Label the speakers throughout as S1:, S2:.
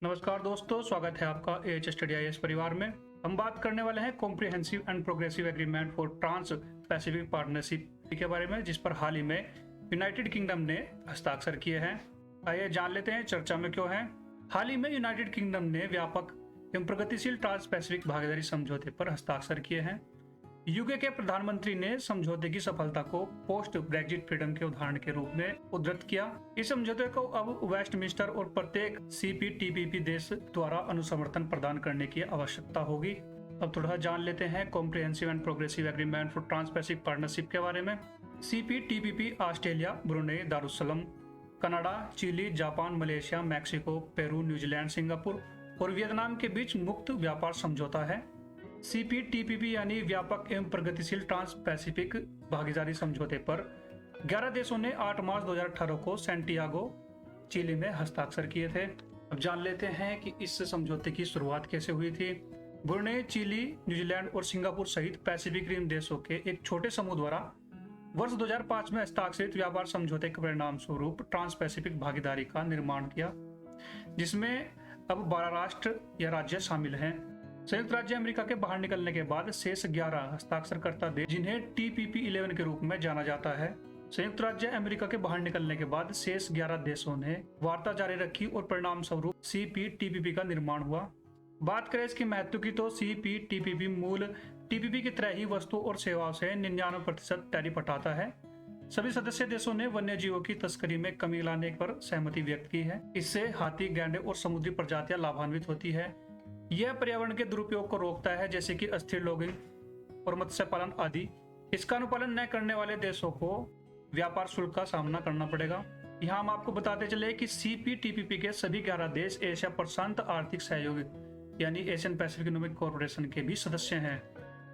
S1: नमस्कार दोस्तों, स्वागत है आपका एच स्टडी आईएएस परिवार में। हम बात करने वाले हैं comprehensive and progressive agreement for trans Pacific partnership के बारे में, जिस पर हाल ही में यूनाइटेड किंगडम ने हस्ताक्षर किए हैं। आइए जान लेते हैं चर्चा में क्यों है। हाल ही में यूनाइटेड किंगडम ने व्यापक एवं प्रगतिशील ट्रांस पैसिफिक भागीदारी समझौते पर हस्ताक्षर किए हैं। यूके के प्रधानमंत्री ने समझौते की सफलता को पोस्ट ब्रेग्जिट फ्रीडम के उदाहरण के रूप में उद्धृत किया। इस समझौते को अब वेस्टमिंस्टर और प्रत्येक सीपीटीपीपी देश द्वारा अनुसमर्थन प्रदान करने की आवश्यकता होगी। अब थोड़ा जान लेते हैं comprehensive and progressive agreement for trans Pacific partnership के बारे में। CPTPP Australia, Brunei, Darussalam, Canada, Chile, Japan, Malaysia, Mexico, Peru, New Zealand, Singapore और वियतनाम के बीच मुक्त व्यापार समझौता है। सीपीटीपीपी यानी व्यापक एवं प्रगतिशील ट्रांस पैसिफिक भागीदारी समझौते पर 11 देशों ने 8 मार्च 2018 को सैंटियागो, चिली में हस्ताक्षर किए थे। अब जान लेते हैं कि इस समझौते की शुरुआत कैसे हुई थी। ब्रुनेई, चिली, न्यूजीलैंड और सिंगापुर सहित पैसिफिक रिम देशों के एक छोटे समूह द्वारा वर्ष 2005 में हस्ताक्षरित व्यापार समझौते के परिणाम स्वरूप ट्रांस पैसिफिक भागीदारी का निर्माण किया, जिसमें अब 12 राष्ट्र या राज्य शामिल हैं। संयुक्त राज्य अमेरिका के बाहर निकलने के बाद शेष 11 हस्ताक्षरकर्ता देश, जिन्हें टीपीपी 11 के रूप में जाना जाता है। संयुक्त राज्य अमेरिका के बाहर निकलने के बाद शेष 11 देशों ने वार्ता जारी रखी और परिणाम स्वरूप सीपीटीपीपी का निर्माण हुआ। बात करें इसके महत्व की तो सीपीटीपीपी मूल टीपीपी की तरह ही वस्तु और सेवाओं से 99% टैरिफ हटाता है। सभी सदस्य देशों ने वन्य जीवों की तस्करी में कमी लाने पर सहमति व्यक्त की है। इससे हाथी, गैंडे और समुद्री प्रजातियां लाभान्वित होती है। यह पर्यावरण के दुरुपयोग को रोकता है, जैसे कि अस्थिर लॉगिंग और मत्स्य पालन आदि। इसका अनुपालन न करने वाले देशों को व्यापार शुल्क का सामना करना पड़ेगा। यहाँ हम आपको बताते चले कि सीपीटीपीपी के सभी 11 देश एशिया प्रशांत आर्थिक सहयोग यानी एशियन पैसिफिक इकोनॉमिक कॉर्पोरेशन के भी सदस्य हैं।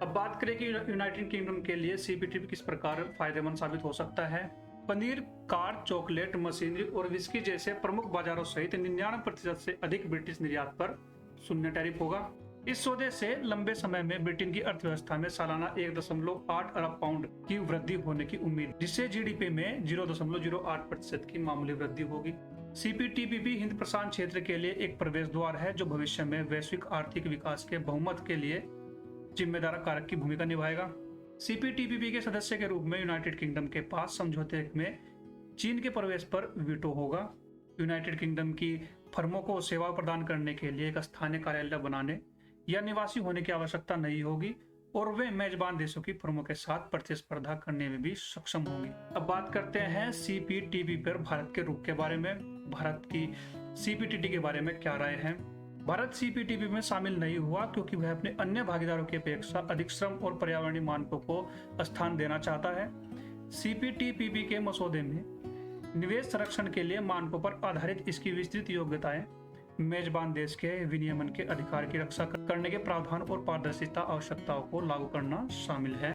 S1: अब बात करें कि यूनाइटेड किंगडम के लिए सीपीटीपी किस प्रकार फायदेमंद साबित हो सकता है। पनीर, कार, चॉकलेट, मशीनरी और विस्की जैसे प्रमुख बाजारों सहित 99% से अधिक ब्रिटिश निर्यात पर शून्य टैरिफ होगा। इस सौदे से लंबे समय में ब्रिटेन की अर्थव्यवस्था में सालाना 1.8 अरब पाउंड की वृद्धि होने की उम्मीद, जिससे जीडीपी में 0.08% की मामूली वृद्धि होगी। सीपीटीपीपी हिंद प्रशांत क्षेत्र के लिए एक प्रवेश द्वार है, जो भविष्य में वैश्विक आर्थिक विकास के बहुमत के लिए जिम्मेदार कारक की भूमिका निभाएगा। सीपीटीपीपी के सदस्य के रूप में यूनाइटेड किंगडम के पास समझौते में चीन के प्रवेश पर वीटो होगा। यूनाइटेड किंगडम की फर्मों को सेवा प्रदान करने के लिए एक स्थानीय कार्यालय बनाने या निवासी होने की आवश्यकता नहीं होगी और वे मेजबान देशों की फर्मों के साथ प्रतिस्पर्धा करने में भी सक्षम होंगी। अब बात करते हैं सीपीटीपी पर भारत के रुख के बारे में। भारत की सीपीटीटी के बारे में क्या राय है। भारत सीपीटीपी में शामिल नहीं हुआ क्योंकि वह अपने अन्य भागीदारों की अपेक्षा अधिक श्रम और पर्यावरणीय मानकों को स्थान देना चाहता है। सीपीटीपीपी के मसौदे में निवेश संरक्षण के लिए मानकों पर आधारित इसकी विस्तृत योग्यताएं, मेजबान देश के विनियमन के अधिकार की रक्षा करने के प्रावधान और पारदर्शिता आवश्यकताओं को लागू करना शामिल है।